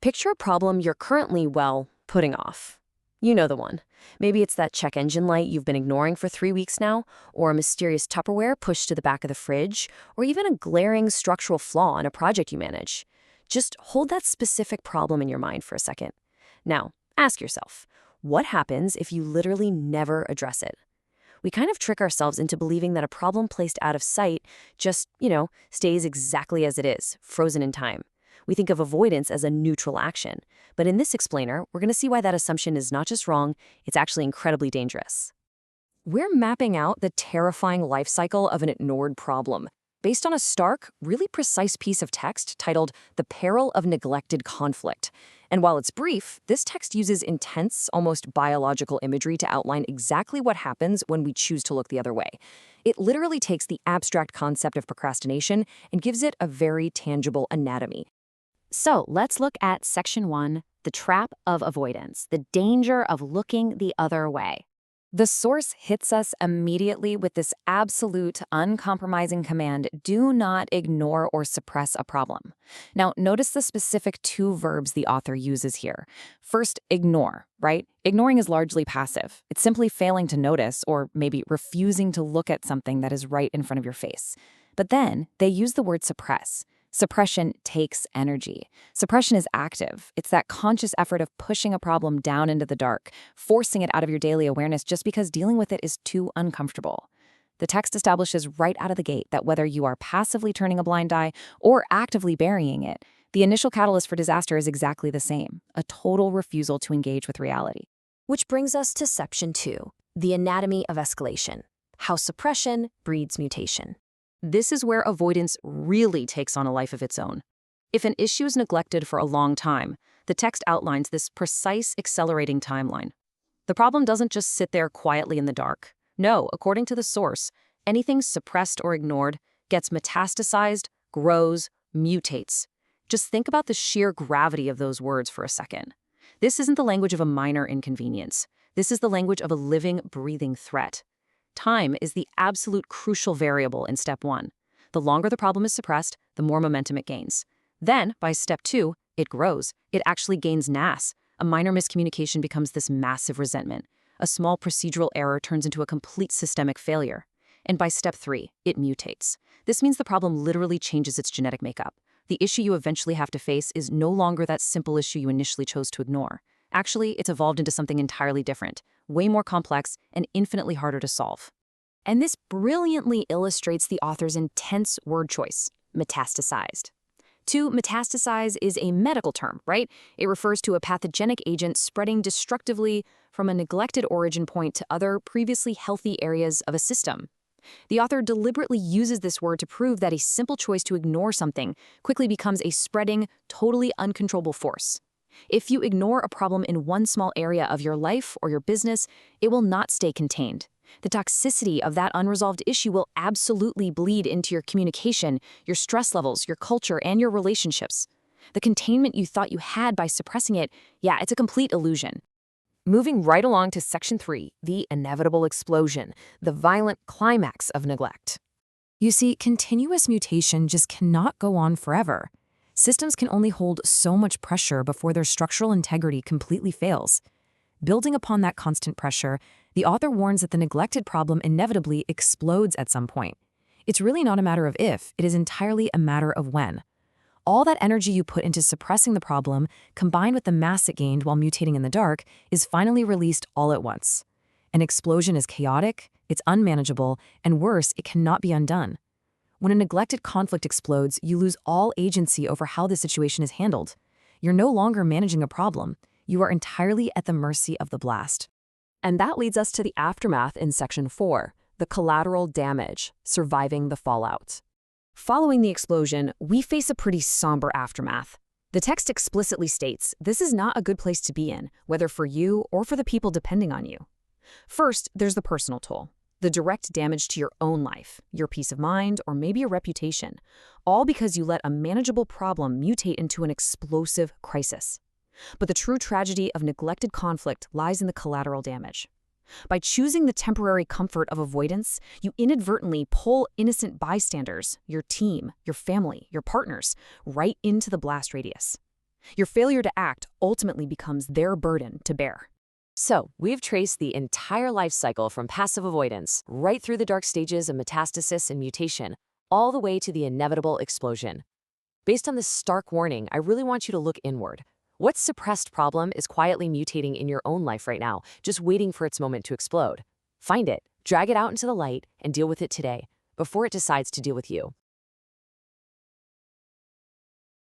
Picture a problem you're currently, well, putting off. You know the one. Maybe it's that check engine light you've been ignoring for 3 weeks now, or a mysterious Tupperware pushed to the back of the fridge, or even a glaring structural flaw in a project you manage. Just hold that specific problem in your mind for a second. Now, ask yourself, what happens if you literally never address it? We kind of trick ourselves into believing that a problem placed out of sight just, stays exactly as it is, frozen in time. We think of avoidance as a neutral action. But in this explainer, we're going to see why that assumption is not just wrong, it's actually incredibly dangerous. We're mapping out the terrifying life cycle of an ignored problem, based on a stark, really precise piece of text titled The Peril of Neglected Conflict. And while it's brief, this text uses intense, almost biological imagery to outline exactly what happens when we choose to look the other way. It literally takes the abstract concept of procrastination and gives it a very tangible anatomy. So let's look at Section 1, the trap of avoidance, the danger of looking the other way. The source hits us immediately with this absolute, uncompromising command: do not ignore or suppress a problem. Now, notice the specific two verbs the author uses here. First, ignore, right? Ignoring is largely passive. It's simply failing to notice or maybe refusing to look at something that is right in front of your face. But then they use the word suppress. Suppression takes energy. Suppression is active. It's that conscious effort of pushing a problem down into the dark, forcing it out of your daily awareness just because dealing with it is too uncomfortable. The text establishes right out of the gate that whether you are passively turning a blind eye or actively burying it, the initial catalyst for disaster is exactly the same: a total refusal to engage with reality. Which brings us to Section 2, the anatomy of escalation, how suppression breeds mutation. This is where avoidance really takes on a life of its own. If an issue is neglected for a long time, the text outlines this precise accelerating timeline. The problem doesn't just sit there quietly in the dark. No, according to the source, anything suppressed or ignored gets metastasized, grows, mutates. Just think about the sheer gravity of those words for a second. This isn't the language of a minor inconvenience. This is the language of a living, breathing threat. Time is the absolute crucial variable in step 1. The longer the problem is suppressed, the more momentum it gains. Then, by step 2, it grows. It actually gains mass. A minor miscommunication becomes this massive resentment. A small procedural error turns into a complete systemic failure. And by step 3, it mutates. This means the problem literally changes its genetic makeup. The issue you eventually have to face is no longer that simple issue you initially chose to ignore. Actually, it's evolved into something entirely different, way more complex, and infinitely harder to solve. And this brilliantly illustrates the author's intense word choice: metastasized. To metastasize is a medical term, right? It refers to a pathogenic agent spreading destructively from a neglected origin point to other previously healthy areas of a system. The author deliberately uses this word to prove that a simple choice to ignore something quickly becomes a spreading, totally uncontrollable force. If you ignore a problem in one small area of your life or your business, it will not stay contained. The toxicity of that unresolved issue will absolutely bleed into your communication, your stress levels, your culture, and your relationships. The containment you thought you had by suppressing it, it's a complete illusion. Moving right along to Section 3, the inevitable explosion, the violent climax of neglect. You see, continuous mutation just cannot go on forever. Systems can only hold so much pressure before their structural integrity completely fails. Building upon that constant pressure, the author warns that the neglected problem inevitably explodes at some point. It's really not a matter of if, it is entirely a matter of when. All that energy you put into suppressing the problem, combined with the mass it gained while mutating in the dark, is finally released all at once. An explosion is chaotic, it's unmanageable, and worse, it cannot be undone. When a neglected conflict explodes, you lose all agency over how the situation is handled. You're no longer managing a problem. You are entirely at the mercy of the blast. And that leads us to the aftermath in Section 4, the collateral damage, surviving the fallout. Following the explosion, we face a pretty somber aftermath. The text explicitly states this is not a good place to be in, whether for you or for the people depending on you. First, there's the personal toll. The direct damage to your own life, your peace of mind, or maybe your reputation, all because you let a manageable problem mutate into an explosive crisis. But the true tragedy of neglected conflict lies in the collateral damage. By choosing the temporary comfort of avoidance, you inadvertently pull innocent bystanders, your team, your family, your partners, right into the blast radius. Your failure to act ultimately becomes their burden to bear. So, we've traced the entire life cycle from passive avoidance, right through the dark stages of metastasis and mutation, all the way to the inevitable explosion. Based on this stark warning, I really want you to look inward. What suppressed problem is quietly mutating in your own life right now, just waiting for its moment to explode? Find it, drag it out into the light, and deal with it today, before it decides to deal with you.